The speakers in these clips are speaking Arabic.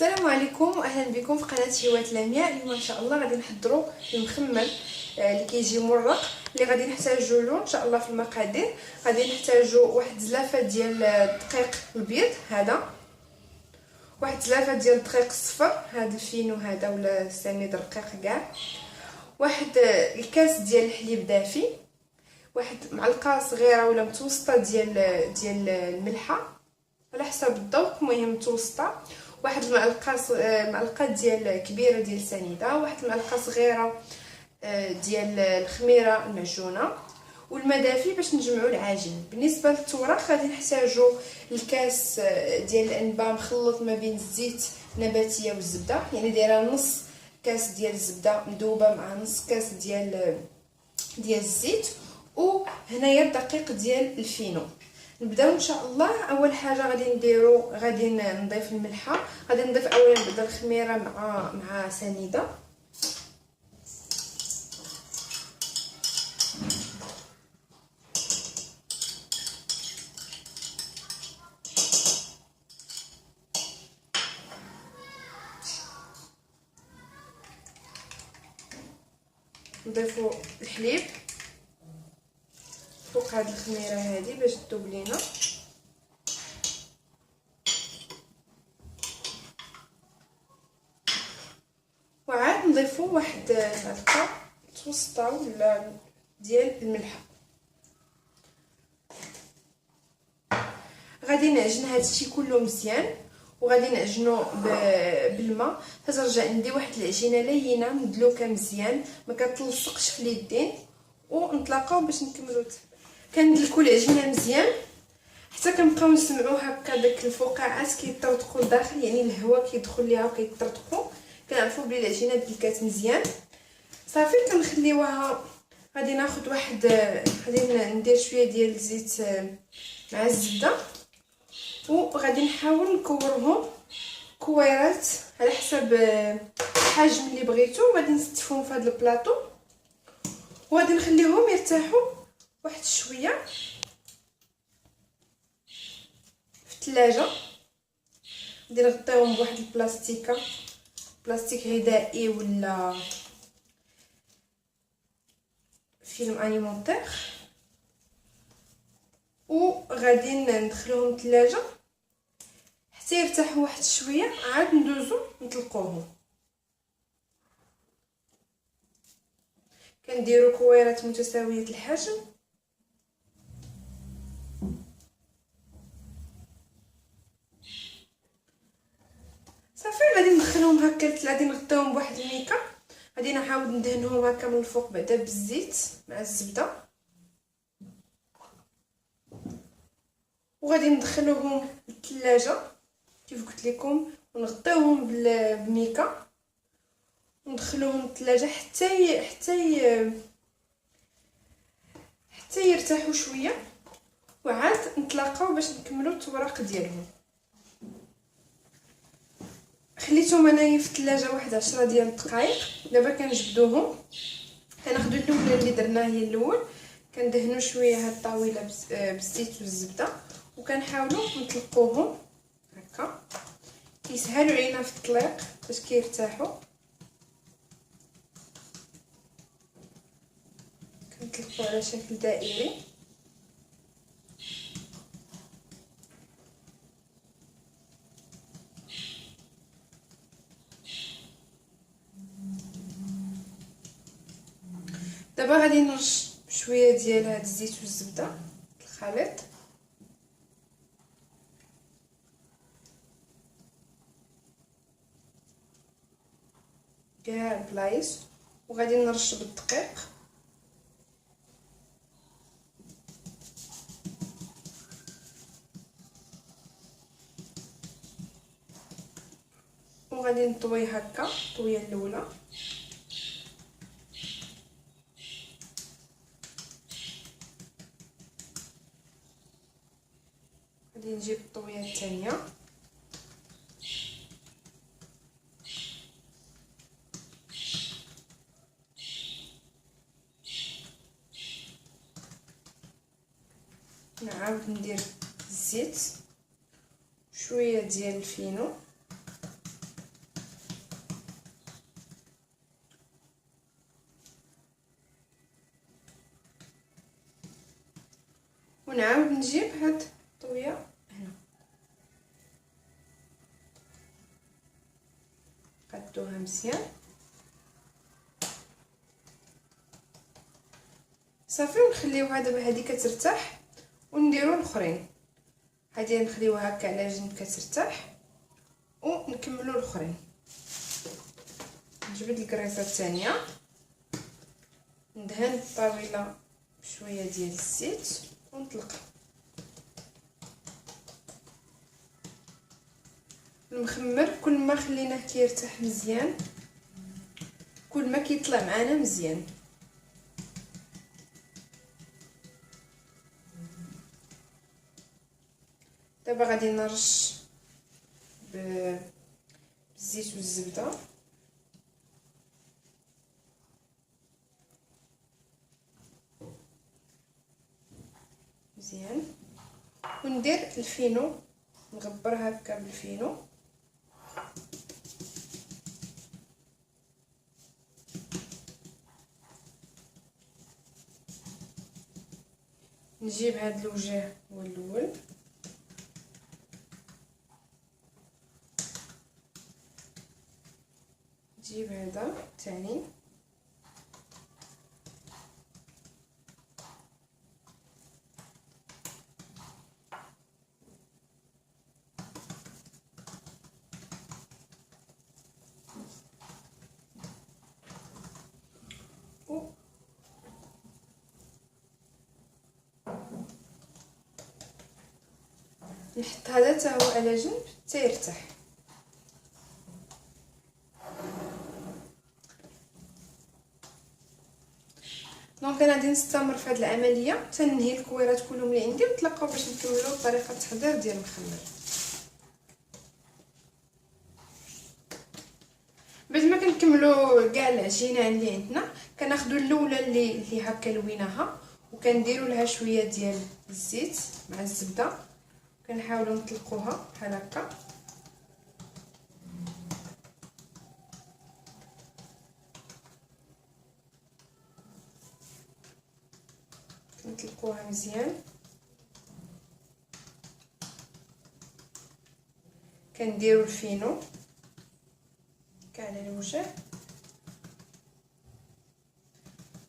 السلام عليكم واهلا بكم في قناه هواة لمياء. اليوم ان شاء الله غادي نحضروا المخمل اللي كيجي مرق، اللي غادي نحتاجوا له ان شاء الله في المقادير. غادي نحتاجوا واحد زلافه ديال الدقيق الابيض، هذا واحد زلافه ديال الدقيق الصفر، هذا الفينو هذا ولا سميد رقيق كاع، واحد الكاس ديال الحليب دافي، واحد معلقه صغيره ولا متوسطه ديال الملحه على حسب الذوق، المهم متوسطه، واحد معلقه ديال كبيره ديال سنيده، واحد المعلقه صغيره ديال الخميره المعجونه، والماء دافي باش نجمعوا العجين. بالنسبه للتوراق غادي نحتاجوا الكاس ديال الانبه مخلط ما بين الزيت النباتيه والزبده، يعني دايره نص كاس ديال الزبده مذوبه مع نص كاس ديال الزيت، وهنايا الدقيق ديال الفينو. نبداو ان شاء الله. اول حاجه غادي نضيف الملحه، غادي نضيف اولا بعدا الخميره مع سنيده، نضيفوا الحليب فوق هاد الخميره هذه باش تذوب لينا، وعاد نضيفوا واحد معلقه متوسطه ولا ديال الملح. غادي نعجن هذا الشيء كله مزيان، وغادي نعجنو بالماء حتى ترجع عندي واحد العجينه لينه مدلوكه مزيان ما كتلصقش في اليدين، ونطلقاو باش نكملوا. كندلكوا العجينه مزيان حتى كنبقاو نسمعوا هكا داك الفقاعات كيطرطقوا لداخل، يعني الهواء كيدخل ليها وكيطرطقوا، كنعرفوا بلي العجينه دلكات مزيان. صافي كنخليوها. غادي ناخذ غادي ندير شويه ديال الزيت مع الزبده، وغادي نحاول نكورهم كويرات على حسب الحجم اللي بغيتو، وغادي نستفهم في هذا البلاطو، وغادي نخليهم يرتاحوا واحد شويه في الثلاجه. غادي نغطيهم بواحد بلاستيك غذائي ولا فيلم انيمونتير، وغادي ندخلوهم الثلاجه حتى يرتاحوا واحد شويه، عاد ندوزو نطلقوهم. كنديروا كويرات متساويه الحجم، صافي غادي ندخلهم هكا. غادي نغطيهم بواحد الميكا، غادي نعاود ندهنهم هكا من الفوق بعدا بالزيت مع الزبده، وغادي ندخلوهم للثلاجه كيف قلت لكم، ونغطيوهم بالميكا وندخلوهم للثلاجه حتى يرتاحوا شويه، وعاد نتلاقاو باش نكملوا التوراق ديالهم. خليتهم انايا في الثلاجه واحد 10 ديال الدقائق. دابا كنجبدوهم، كناخذوا الاولى اللي درناه هي الاول، كندهنوا شويه هاد الطاوله بالزيت والزبده، وكنحاولوا نطلقوهم هكا. كيسهلوا علينا في الطليق باش كيرتاحوا. كنطلقوا على شكل دائري. دابا غادي نرش بشويه ديال هاد الزيت والزبده الخليط، كاع البلايص، وغادي نرش بالدقيق، وغادي نطوي هكا الطويه الاولى، غادي نجيب الطويه الثانيه، نعاود ندير الزيت شويه ديال الفينو، ونعاود نجيب هاد الطويه هنا، قادوها مزيان صافي. ونخليوها دابا هذه كترتاح، ونديرو الاخرين. هذه نخليوها هكا على جنب كترتاح، ونكملوا الاخرين. نجبد الكريسه الثانيه، ندهن الطاوله بشويه ديال الزيت ونطلق. المخمر كل ما خليناه كيرتاح مزيان كل ما كيطلع معانا مزيان. دابا غادي نرش بالزيت والزبده مزيان، وندير الفينو نغبر هكا بالفينو. نجيب هاد الوجه هو الاول، نجيب هذا الثاني، نحط هذا حتى هو على جنب حتى يرتاح. دونك انا غادي نستمر في هذه العمليه حتى ننهي الكويرات كلهم اللي عندي، ونتلاقاو باش نكملوا طريقه التحضير ديال المخمر. بعد ما كنكملوا كاع العجينه اللي عندنا، كناخذوا الاولى اللي هكا لويناها، وكنديروا لها شويه ديال الزيت مع الزبده، كنحاولوا نطلقوها بحال هكا. نطلقوها مزيان، كنديروا الفينو كاع على الوجه،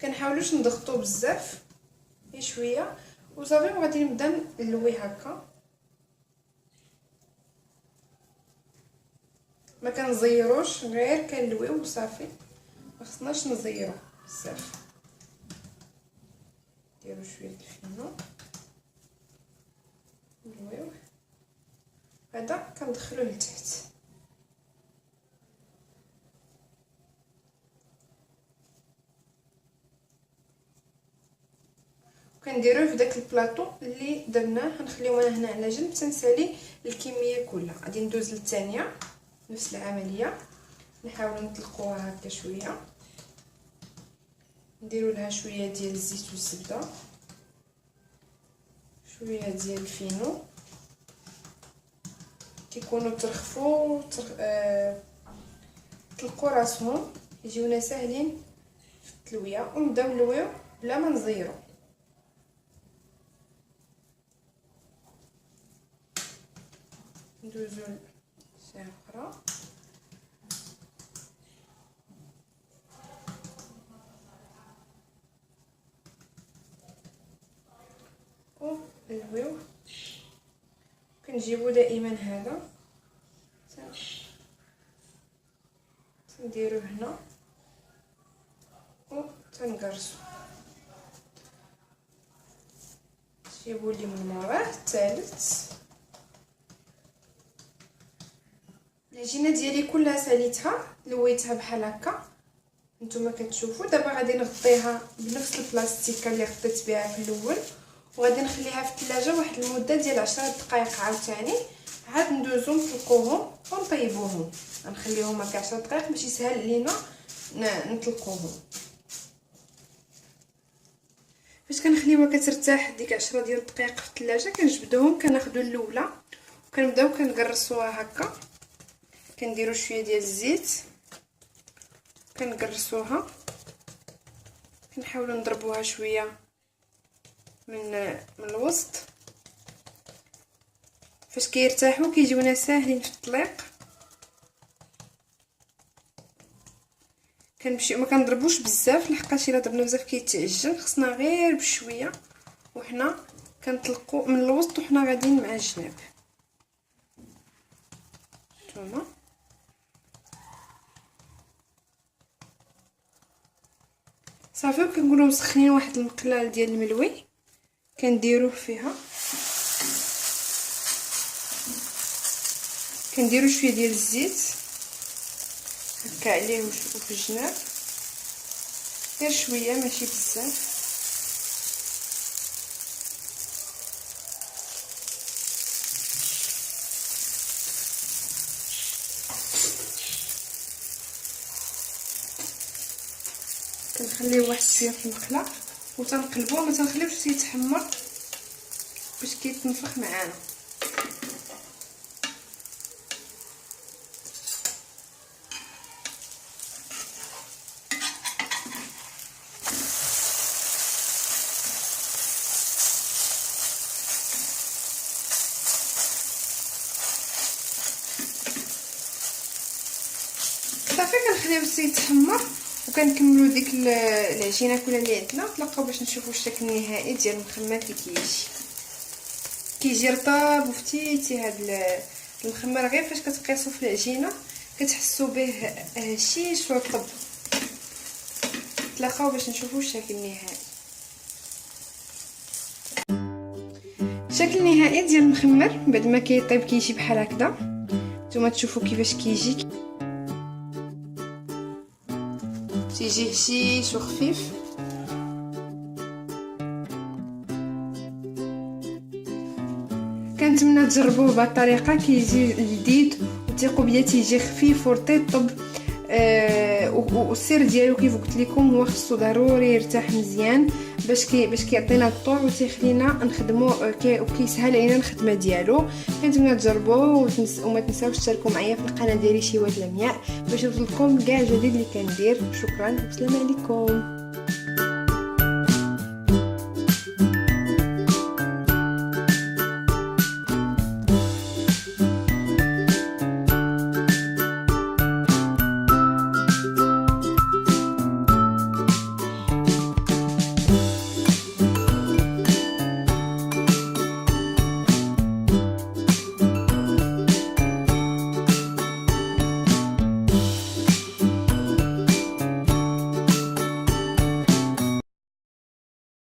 كنحاولوش نضغطو بزاف، غير شويه وصافي. وغادي نبدا نلوي هكا، ما كنزيروش، غير كنلويو وصافي، ما خصناش نزيرو بزاف. نديرو شويه الفينو نلويوه، هذا كندخلوه لتحت. كنديروه في داك البلاطو اللي درناه، غنخليوه هنا على جنب تنسالي الكميه كلها. غادي ندوز للثانيه نفس العمليه، نحاولوا نطلقوها هكا شويه، نديروا لها شويه ديال الزيت والزبده، شويه ديال الفينو، كيكونوا ترخفوا طلقوا راسهم، يجيونا ساهلين في التلويه، ونبداو نلويو بلا ما نزيرو. ندوزو لساعه اخرى، ونلويو. كنجيبو دائما هذا تنديروه هنا وتنقرصو، تجيبو لي من موراه. الثالث، العجينه ديالي كلها ساليتها لويتها بحال هكا نتوما كتشوفوا. دابا غادي نغطيها بنفس البلاستيكه اللي غطيت بها في الاول، وغادي نخليها في الثلاجه واحد المده ديال 10 دقائق. عاوتاني عاد ندوزو نطلقوهم ونطيبوهم، غنخليهم هكا 10 دقائق باش يسهل علينا نطلقوهم. فاش كنخليوها كترتاح ديك 10 ديال الدقائق في الثلاجه، كنجبدوهم، كناخذوا الاولى وكنبداو كنقرصوها هكا، كنديروا شويه ديال الزيت، كنقرصوها، كنحاولوا نضربوها شويه من الوسط فاش كيرتاحوا كيجيونا ساهلين في الطليق. كنمشيو ما كنضربوش بزاف لحقاش الا ضربنا بزاف كيتعجن، خصنا غير بشويه وحنا كنطلقوا من الوسط وحنا غاديين مع الجناب. نتوما صافي، وكنكونوا مسخنين واحد المقله ديال الملوي كنديروه فيها، كنديروا شويه ديال الزيت هكا عليه وفي الجناب، غير شويه ماشي بزاف. كنخليوه واحد شويه في المقله وتنقلبوه، ما تنخليوش يتحمر باش كيتنفخ معانا. صافي كنخليوه يتحمر وكنكملوا ديك العجينه كلها اللي عندنا. نتلاقاو باش نشوفوا الشكل النهائي ديال المخمر كيجي رطاب وفتيتي. هاد المخمر غير فاش كتقيسوا في العجينه كتحسوا به هشيش ورطب. نتلاقاو باش نشوفوا الشكل النهائي. الشكل النهائي ديال المخمر بعد ما كيطيب كيجي بحال هكذا. نتوما تشوفوا كيفاش كيجي هشيش وخفيف. كنتمنى تجربوه بهذه الطريقه، كيجي لذيذ وثيقوا بيا تيجي خفيف ورطب. والسر ديالو كيف قلت لكم هو خصو ضروري يرتاح مزيان باش كيعطينا الطوع وتيخلينا نخدمو وكيسهل علينا الخدمه ديالو. كنتمنى تجربوه وما تنساوش تشاركوا معايا في القناه ديالي شيوات لمياء باش يوصلكم كاع الجديد اللي كندير. شكرا والسلام عليكم.